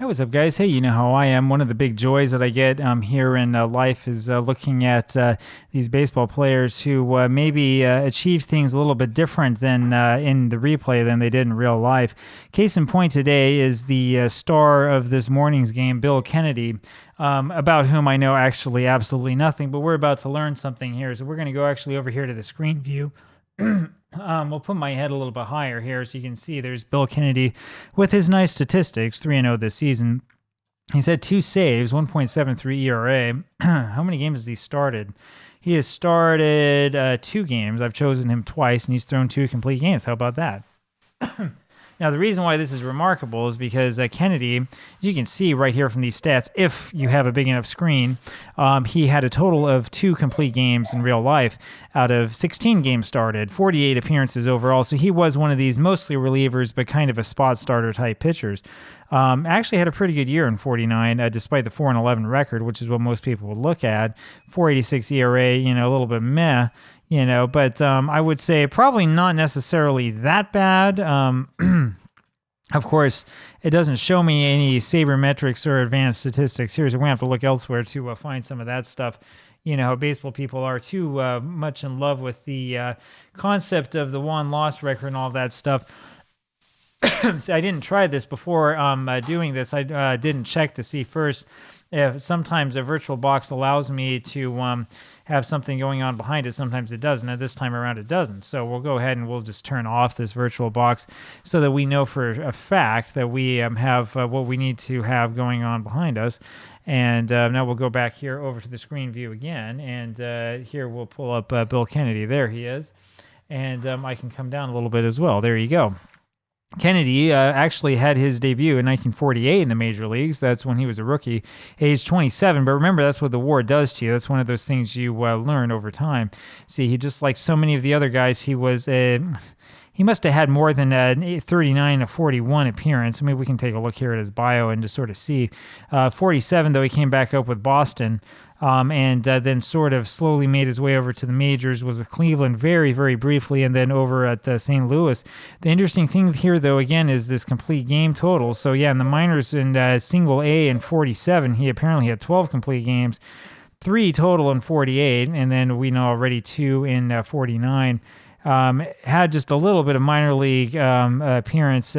Hey, what's up, guys? Hey, you know how I am. One of the big joys that I get here in life is looking at these baseball players who maybe achieve things a little bit different than in the replay than they did in real life. Case in point today is the star of this morning's game, Bill Kennedy, about whom I know actually absolutely nothing, but we're about to learn something here. So we're going to go actually over here to the screen view. We'll put my head a little bit higher here so you can see there's Bill Kennedy with his nice statistics, 3-0 this season. He's had 2 saves, 1.73 ERA. How many games has he started? He has started 2 games. I've chosen him twice, and he's thrown 2 complete games. How about that? Now, the reason why this is remarkable is because Kennedy, as you can see right here from these stats, if you have a big enough screen, he had a total of 2 complete games in real life out of 16 games started, 48 appearances overall. So he was one of these mostly relievers, but kind of a spot starter type pitchers. Actually had a pretty good year in 49, despite the 4-11 record, which is what most people would look at. 4.86 ERA, a little bit meh. But I would say probably not necessarily that bad. Of course, it doesn't show me any sabermetrics or advanced statistics here, so we're going to have to look elsewhere to find some of that stuff. How baseball people are too much in love with the concept of the won-loss record and all that stuff. So I didn't try this before doing this. I didn't check to see first if sometimes a virtual box allows me to have something going on behind it. Sometimes it doesn't, and this time around it doesn't. So we'll go ahead and we'll just turn off this virtual box so that we know for a fact that we have what we need to have going on behind us. And now we'll go back here over to the screen view again, and here we'll pull up Bill Kennedy. There he is. And I can come down a little bit as well. There you go. Kennedy actually had his debut in 1948 in the major leagues. That's when he was a rookie, age 27. But remember, that's what the war does to you. That's one of those things you learn over time. See, he just like so many of the other guys, he was he must have had more than 39 to 41 appearance. Maybe we can take a look here at his bio and just sort of see. 47, though, he came back up with Boston. And then sort of slowly made his way over to the majors, was with Cleveland very, very briefly, and then over at St. Louis. The interesting thing here, though, again, is this complete game total. So, yeah, in the minors in single A in 47, he apparently had 12 complete games, 3 total in 48, and then we know already 2 in 49. Had just a little bit of minor league appearance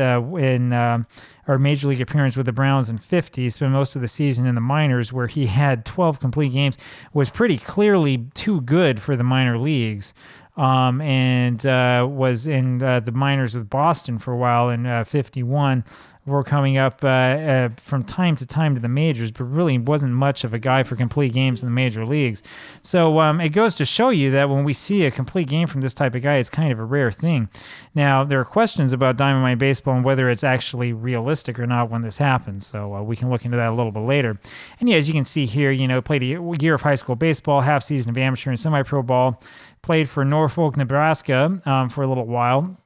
or major league appearance with the Browns in 50. Spent most of the season in the minors where he had 12 complete games, was pretty clearly too good for the minor leagues. And was in the minors with Boston for a while in 51. We're coming up from time to time to the majors, but really wasn't much of a guy for complete games in the major leagues. So it goes to show you that when we see a complete game from this type of guy, it's kind of a rare thing. Now, there are questions about Diamond Mine Baseball and whether it's actually realistic or not when this happens. So we can look into that a little bit later. And yeah, as you can see here, played a year of high school baseball, half season of amateur and semi-pro ball, played for Norfolk, Nebraska for a little while.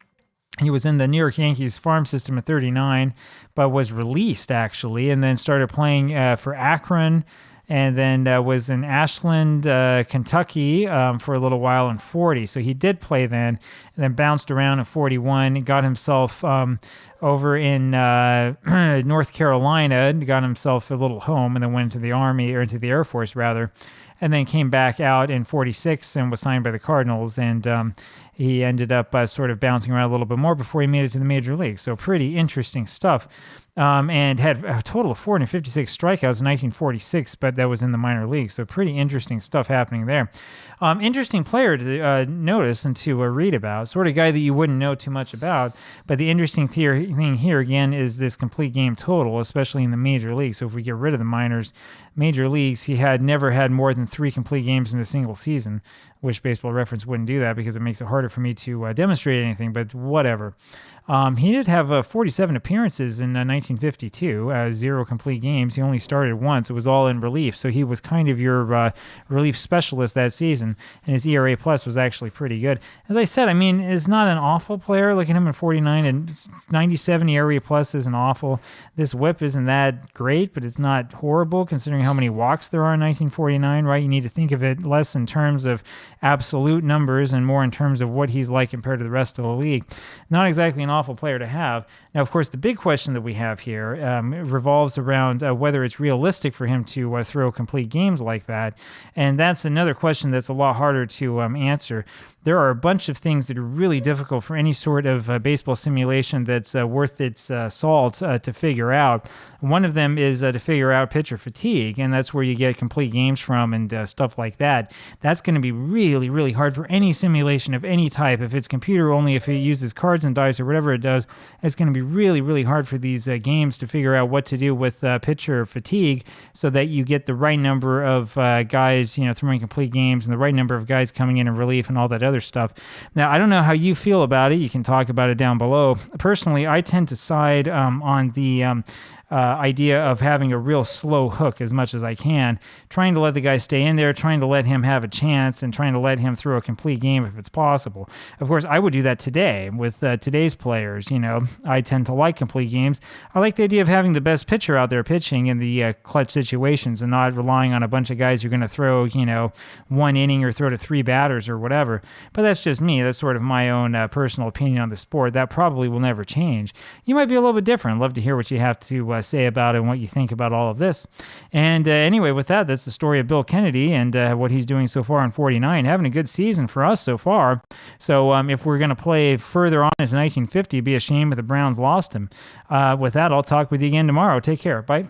He was in the New York Yankees farm system at 39, but was released, actually, and then started playing for Akron, and then was in Ashland, Kentucky for a little while in 40. So he did play then, and then bounced around in 41, got himself over in North Carolina, got himself a little home, and then went into the Army, or into the Air Force, rather, and then came back out in 46 and was signed by the Cardinals, and he ended up sort of bouncing around a little bit more before he made it to the major league. So pretty interesting stuff. And had a total of 456 strikeouts in 1946, but that was in the minor leagues. So pretty interesting stuff happening there. Interesting player to notice and to read about. Sort of guy that you wouldn't know too much about. But the interesting thing here, again, is this complete game total, especially in the major leagues. So if we get rid of the minors, major leagues, he had never had more than 3 complete games in a single season, which Baseball Reference wouldn't do that because it makes it harder for me to demonstrate anything, but whatever. He did have 47 appearances in 1952, 0 complete games. He only started once. It was all in relief, so he was kind of your relief specialist that season, and his ERA plus was actually pretty good. As I said, is not an awful player. Look at him at 49, and 97 ERA plus isn't awful. This whip isn't that great, but it's not horrible considering how many walks there are in 1949, right? You need to think of it less in terms of absolute numbers and more in terms of what he's like compared to the rest of the league. Not exactly an awful player to have. Now, of course, the big question that we have have here revolves around whether it's realistic for him to throw complete games like that. And that's another question that's a lot harder to answer. There are a bunch of things that are really difficult for any sort of baseball simulation that's worth its salt to figure out. One of them is to figure out pitcher fatigue, and that's where you get complete games from and stuff like that. That's going to be really, really hard for any simulation of any type. If it's computer only, if it uses cards and dice or whatever it does, it's going to be really, really hard for these games to figure out what to do with pitcher fatigue so that you get the right number of guys, throwing complete games and the right number of guys coming in relief and all that other stuff. Now, I don't know how you feel about it. You can talk about it down below. Personally, I tend to side on the idea of having a real slow hook as much as I can, trying to let the guy stay in there, trying to let him have a chance, and trying to let him throw a complete game if it's possible. Of course, I would do that today with today's players. I tend to like complete games. I like the idea of having the best pitcher out there pitching in the clutch situations and not relying on a bunch of guys who are going to throw, one inning or throw to 3 batters or whatever. But that's just me. That's sort of my own personal opinion on the sport. That probably will never change. You might be a little bit different. I'd love to hear what you have to say about it and what you think about all of this. And anyway, with that, that's the story of Bill Kennedy and what he's doing so far on 49. Having a good season for us so far. So if we're going to play further on into 1950, it'd be a shame if the Browns lost him. With that, I'll talk with you again tomorrow. Take care. Bye.